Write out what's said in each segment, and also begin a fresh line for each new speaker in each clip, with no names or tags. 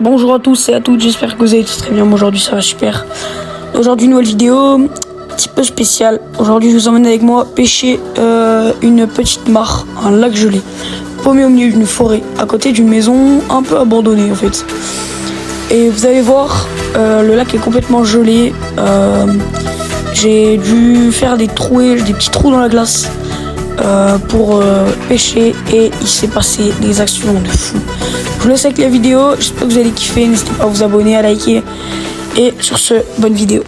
Bonjour à tous et à toutes, j'espère que vous allez tous très bien. Aujourd'hui ça va super. Aujourd'hui une nouvelle vidéo, un petit peu spéciale. Aujourd'hui je vous emmène avec moi pêcher une petite mare, un lac gelé, paumé au milieu d'une forêt, à côté d'une maison un peu abandonnée en fait. Et vous allez voir, le lac est complètement gelé. J'ai dû faire des petits trous dans la glace pour pêcher et il s'est passé des actions de fou. Je vous laisse avec la vidéo, j'espère que vous allez kiffer, n'hésitez pas à vous abonner, à liker et sur ce, bonne vidéo.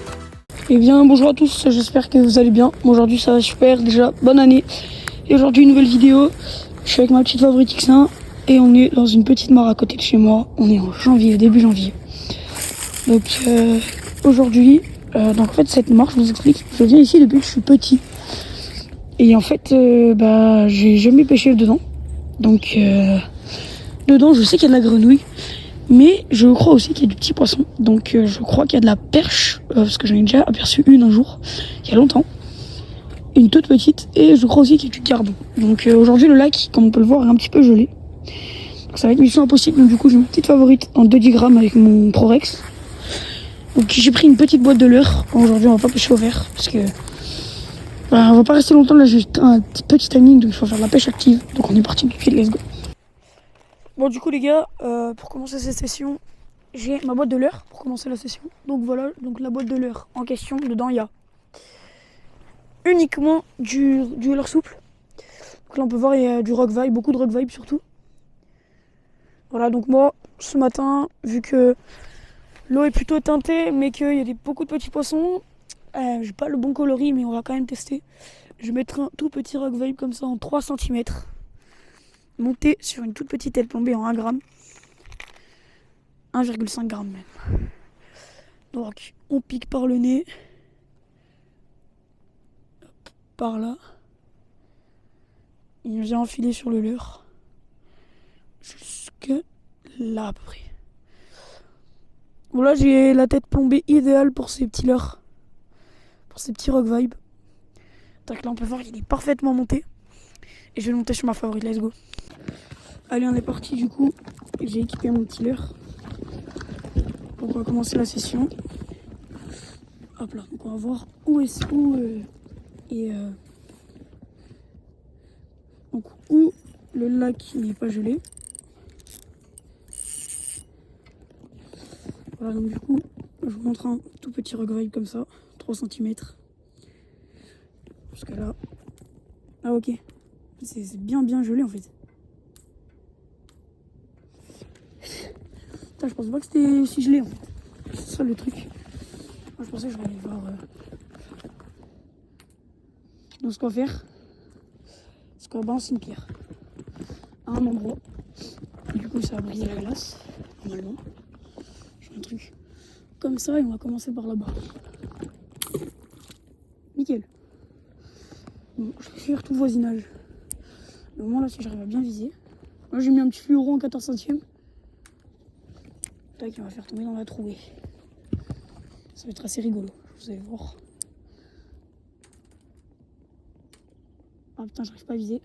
Et bien bonjour à tous, j'espère que vous allez bien. Aujourd'hui ça va super, déjà bonne année. Et aujourd'hui une nouvelle vidéo, je suis avec ma petite favorite X1 et on est dans une petite mare à côté de chez moi. On est en janvier, début janvier. Donc aujourd'hui, donc en fait cette mare, je vous explique, je viens ici depuis que je suis petit. Et en fait, j'ai jamais pêché dedans. Donc dedans, je sais qu'il y a de la grenouille, mais je crois aussi qu'il y a du petit poisson. Donc je crois qu'il y a de la perche, parce que j'en ai déjà aperçu une un jour, il y a longtemps. Une toute petite, et je crois aussi qu'il y a du cardon. Donc aujourd'hui, le lac, comme on peut le voir, est un petit peu gelé. Donc ça va être mission impossible. Donc du coup, j'ai une petite favorite en 2-10 grammes avec mon Prorex. Donc j'ai pris une petite boîte de leurre. Aujourd'hui, on va pas pêcher au vert, parce que on va pas rester longtemps. Là, j'ai un petit timing, donc il faut faire de la pêche active. Donc on est parti tout de suite, let's go. Bon, du coup les gars, pour commencer cette session, j'ai ma boîte de leurre pour commencer la session. Donc voilà, donc la boîte de leurre en question, dedans il y a uniquement du leurre souple. Donc là on peut voir il y a du rock vibe, beaucoup de rock vibe surtout. Voilà, donc moi ce matin, vu que l'eau est plutôt teintée mais qu'il y a beaucoup de petits poissons, j'ai pas le bon coloris mais on va quand même tester. Je vais mettre un tout petit rock vibe comme ça en 3 cm. Monté sur une toute petite aile plombée en 1 gramme. 1,5 g même. Donc on pique par le nez. Hop, par là. Il vient enfiler sur le leurre. Jusque là à peu près. Bon là j'ai la tête plombée idéale pour ces petits leurres. Pour ces petits rock vibes. Donc là on peut voir qu'il est parfaitement monté. Et je vais le monter sur ma favorite, let's go. Allez, on est parti du coup. J'ai équipé mon petit leurre. Donc on va commencer la session. Hop là, donc on va voir où le lac n'est pas gelé. Voilà, donc du coup, je vous montre un tout petit rock vibe comme ça, 3 cm. Jusqu'à là. Ah ok, c'est bien gelé en fait. Putain, je pensais pas que c'était aussi gelé en fait. C'est ça le truc. Moi je pensais que je vais aller voir. Donc ce qu'on va faire, c'est qu'on va balancer une pierre à un endroit. Du coup ça va briser la glace, normalement. Je fais un truc comme ça et on va commencer par là-bas. Nickel. Bon, je vais faire tout le voisinage. Au moment là, si j'arrive à bien viser. Moi j'ai mis un petit fluoro en 14 centièmes. Tac, on va faire tomber dans la trouée. Ça va être assez rigolo, vous allez voir. Ah putain, j'arrive pas à viser.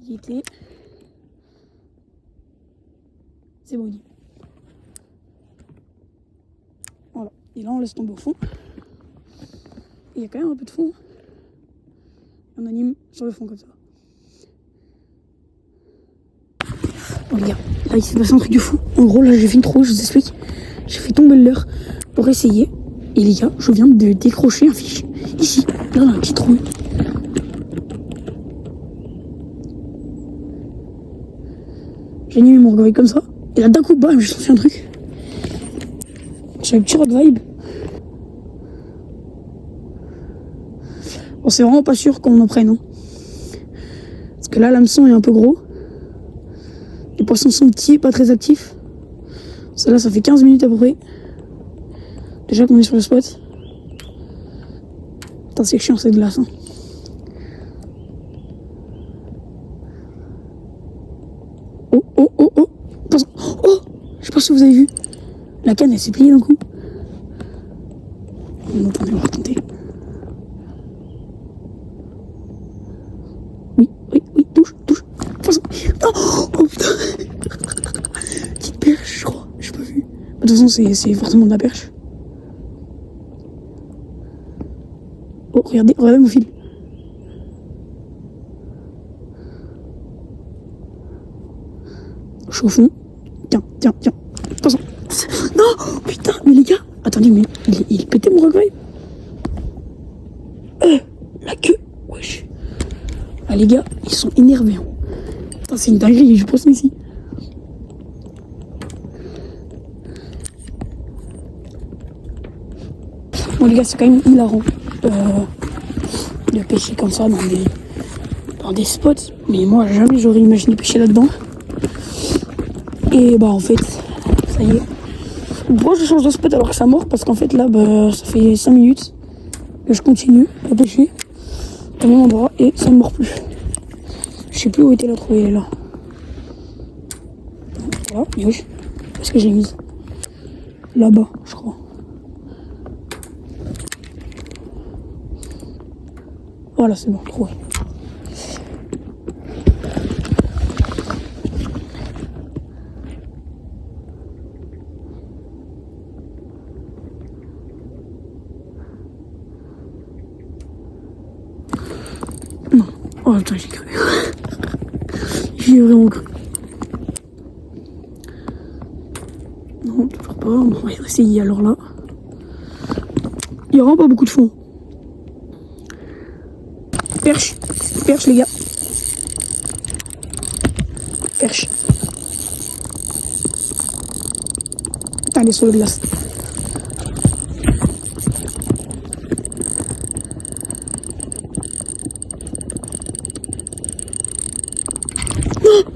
Il y était. C'est bon, il y est. Voilà. Et là, on laisse tomber au fond. Et il y a quand même un peu de fond. On anime sur le fond comme ça. Bon les gars, là il s'est passé un truc de fou. En gros là j'ai fait une trou, je vous explique. J'ai fait tomber le leurre pour essayer. Et les gars, je viens de décrocher un fiche. Ici, là dans un petit trou. J'ai animé mon rock vibe comme ça. Et là d'un coup, bam, j'ai senti un truc. J'ai un petit rock vibe. Bon, c'est vraiment pas sûr qu'on en prenne. Hein. Parce que là, l'hameçon est un peu gros. Les poissons sont petits, pas très actifs. Ça fait 15 minutes à peu près. Déjà qu'on est sur le spot. Putain, c'est chiant cette glace. Hein. Oh. Oh, je sais pas si vous avez vu. La canne, elle s'est pliée d'un coup. Attendez, on va tenter. Oui, touche. Oh putain. toute façon, c'est forcément de la perche. Oh, regardez mon fil. Je suis au fond. Tiens. Attention. Non, putain, mais les gars. Attendez, mais il pétait mon recueil. La queue. Wesh. Ah, les gars, ils sont énervés. Hein. Putain, c'est une dinguerie, je pense ici. Bon, les gars, c'est quand même hilarant de pêcher comme ça dans des spots. Mais moi, jamais j'aurais imaginé pêcher là-dedans. Et bah, en fait, ça y est. Pourquoi je change de spot alors que ça mord? Parce qu'en fait, là, bah, ça fait 5 minutes que je continue à pêcher au même endroit et ça ne mord plus. Je sais plus où était la trouée, là. Voilà, mais oui. Où est-ce que je l'ai mise? Là-bas, je crois. Voilà, c'est bon, trouvé. Non. Oh putain, j'ai cru. J'ai vraiment cru. Non, toujours pas. On va essayer alors là. Il y a vraiment pas beaucoup de fond. Perche, les gars. Perche. Putain, les sauts de glace.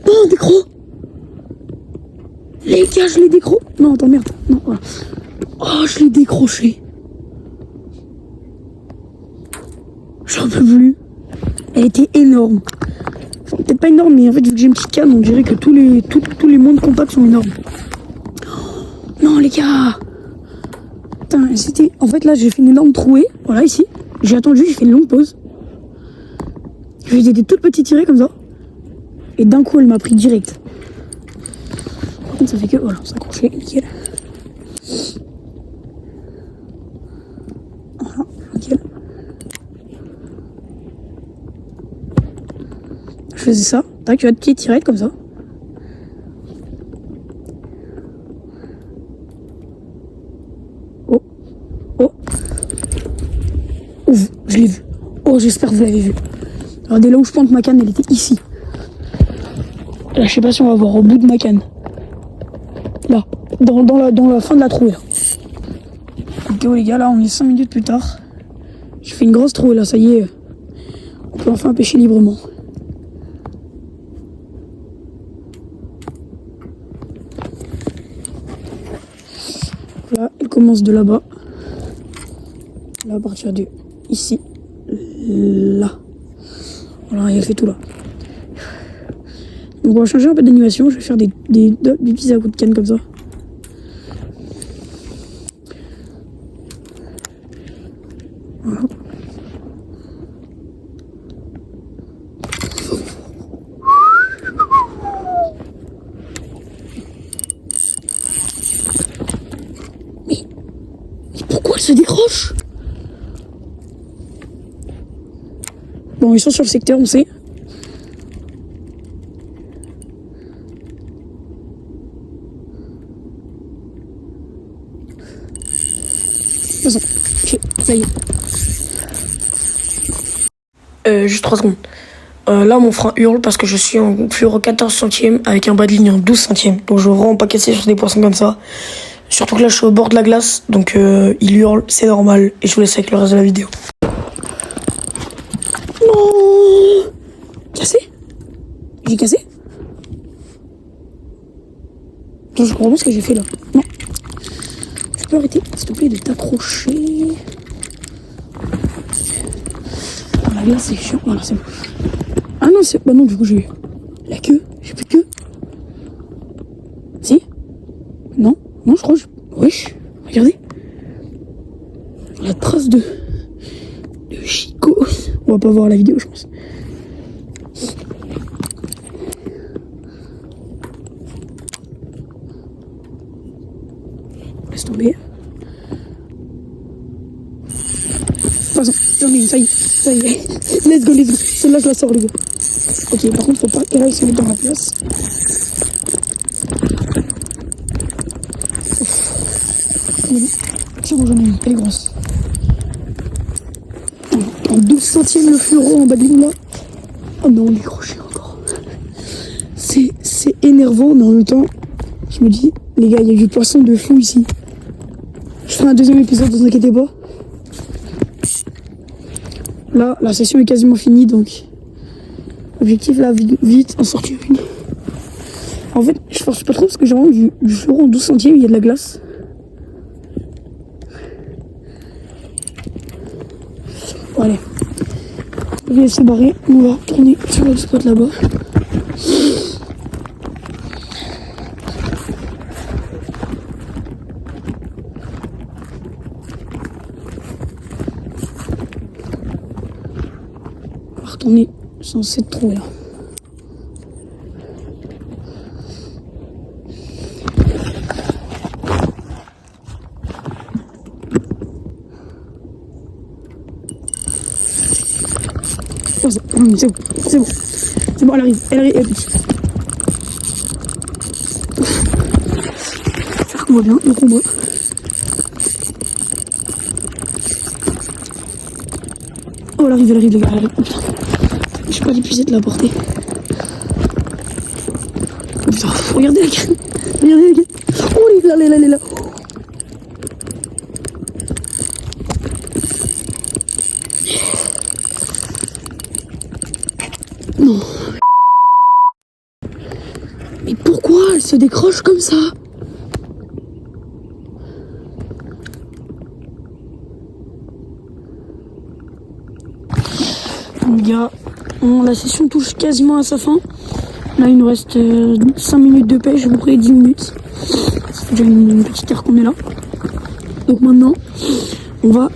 Non, décro. Les gars, je l'ai décro. Non, attends, merde. Non, voilà. Oh, je l'ai décroché. J'en peux plus. Elle était énorme. Enfin, peut-être pas énorme, mais en fait, vu que j'ai une petite canne, on dirait que tous les mondes compacts sont énormes. Oh, non, les gars. Putain, c'était... En fait, là, j'ai fait une énorme trouée. Voilà, ici. J'ai attendu, j'ai fait une longue pause. J'ai fait des toutes petites tirées comme ça. Et d'un coup, elle m'a pris direct. Par contre, ça fait que... Voilà, s'accrocher, nickel. Voilà, nickel. Je faisais ça. Tac, tu as de petites tirettes comme ça. Oh. Ouf, je l'ai vu. Oh, j'espère que vous l'avez vu. Regardez là où je pointe ma canne, elle était ici. Là, je sais pas si on va voir au bout de ma canne. Là, dans la fin de la trouée. Ok, les gars, là, on est 5 minutes plus tard. J'ai fait une grosse trouée, là, ça y est. On peut enfin pêcher librement. Là, elle commence de là-bas. Là, à partir de ici. Là. Voilà, elle fait tout là. Donc on va changer un peu d'animation. Je vais faire des petits à coups de canne comme ça. Voilà. Mais pourquoi elle se décroche? Bon, ils sont sur le secteur, on sait. Ok, ça y est. Juste 3 secondes. Là, mon frein hurle parce que je suis en fluoro 14 centièmes avec un bas de ligne en 12 centièmes. Donc, je veux vraiment pas casser sur des poissons comme ça. Surtout que là, je suis au bord de la glace. Donc, il hurle, c'est normal. Et je vous laisse avec le reste de la vidéo. Non! Cassé? J'ai cassé? Attends, je comprends pas ce que j'ai fait là. Non. Tu peux arrêter, s'il te plaît, de t'accrocher. La glace, c'est chiant. Voilà, c'est bon. Ah non, c'est... Bah non, du coup, j'ai eu la queue. J'ai plus de queue. Si? Non, je crois que... Wesh, regardez. La trace de Chico. On va pas voir la vidéo, je pense. laisse tomber. Non mais ça y est. Let's go. Celle-là je la sors les gars. Ok, par contre faut pas qu'elle aille se mettre dans la place. C'est bon, j'en ai une, elle est grosse. En 12 centièmes le fleuron en bas de l'île là. Oh non, on est croché encore. C'est énervant, mais en même temps, je me dis, les gars, il y a du poisson de fou ici. Je ferai un deuxième épisode, ne vous inquiétez pas. Là, la session est quasiment finie, donc objectif là, vite, en sortir une. En fait, je force pas trop parce que j'ai vraiment du fleuron en 12 centièmes, il y a de la glace. Bon, allez, je vais se barrer, on va retourner sur le spot là-bas. On va retourner sans cette trouée là. Oh, c'est bon, elle arrive, elle est petite. J'espère qu'on voit bien le combat. Oh, elle arrive, les gars, elle arrive. Oh, putain, je sais pas l'épuiser de la porter. Oh, putain, regardez la canne. Oh, elle est là. Non. Mais pourquoi elle se décroche comme ça? Les gars, la session touche quasiment à sa fin. Là, il nous reste 5 minutes de pêche, à peu près 10 minutes. Ça fait déjà une petite heure qu'on est là. Donc maintenant, on va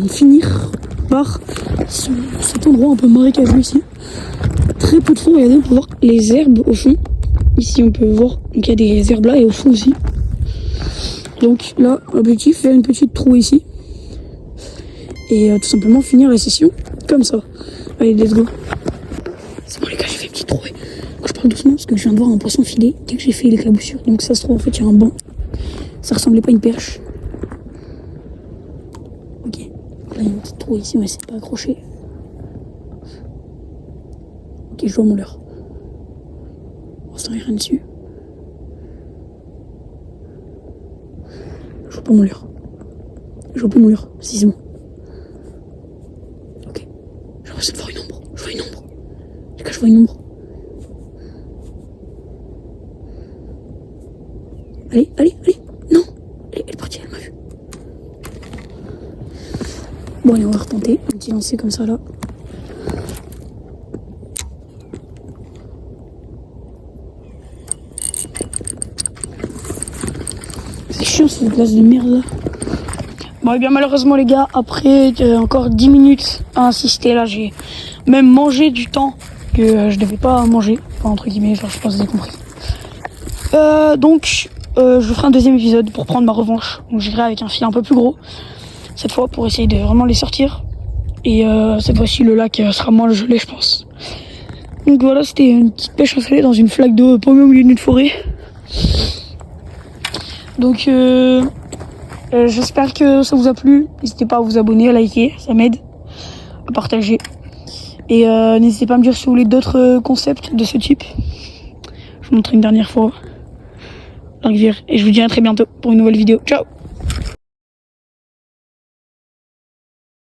finir par cet endroit un peu marécageux ici. Très peu de fond, regardez, on peut voir les herbes au fond. Ici, on peut voir, donc il y a des herbes là et au fond aussi. Donc là, l'objectif, faire une petite trou ici. Et tout simplement finir la session comme ça. Allez, let's go. C'est bon les gars, j'ai fait une petite trouée. Je parle doucement parce que je viens de voir un poisson filer dès que j'ai fait l'éclaboussure. Donc ça se trouve, en fait, il y a un banc. Ça ressemblait pas à une perche. Ok. Là, il y a une petite trouée ici, on va essayer de pas accrocher. Ok, je vois mon leurre. Pour l'instant, il n'y a rien dessus. Je vois pas mon leurre. Si, c'est bon. Ok. J'ai l'impression de voir une ombre. Les gars, je vois une ombre. Allez. Non. Elle est partie, elle m'a vu. Bon, allez, on va retenter. Un petit lancer comme ça, là. C'est chiant, cette glace de merde, là. Bon, et bien malheureusement les gars, après encore 10 minutes à insister, là j'ai même mangé du temps que je devais pas manger, enfin, entre guillemets, genre je pense que vous avez compris. Donc je ferai un deuxième épisode pour prendre ma revanche, donc j'irai avec un filet un peu plus gros, cette fois pour essayer de vraiment les sortir, et cette fois-ci le lac sera moins gelé je pense. Donc voilà, c'était une petite pêche en salé dans une flaque d'eau paumée au milieu d'une forêt. Donc j'espère que ça vous a plu. N'hésitez pas à vous abonner, à liker, ça m'aide, à partager. Et n'hésitez pas à me dire si vous voulez d'autres concepts de ce type. Je vous montre une dernière fois la rivière. Et je vous dis à très bientôt pour une nouvelle vidéo. Ciao!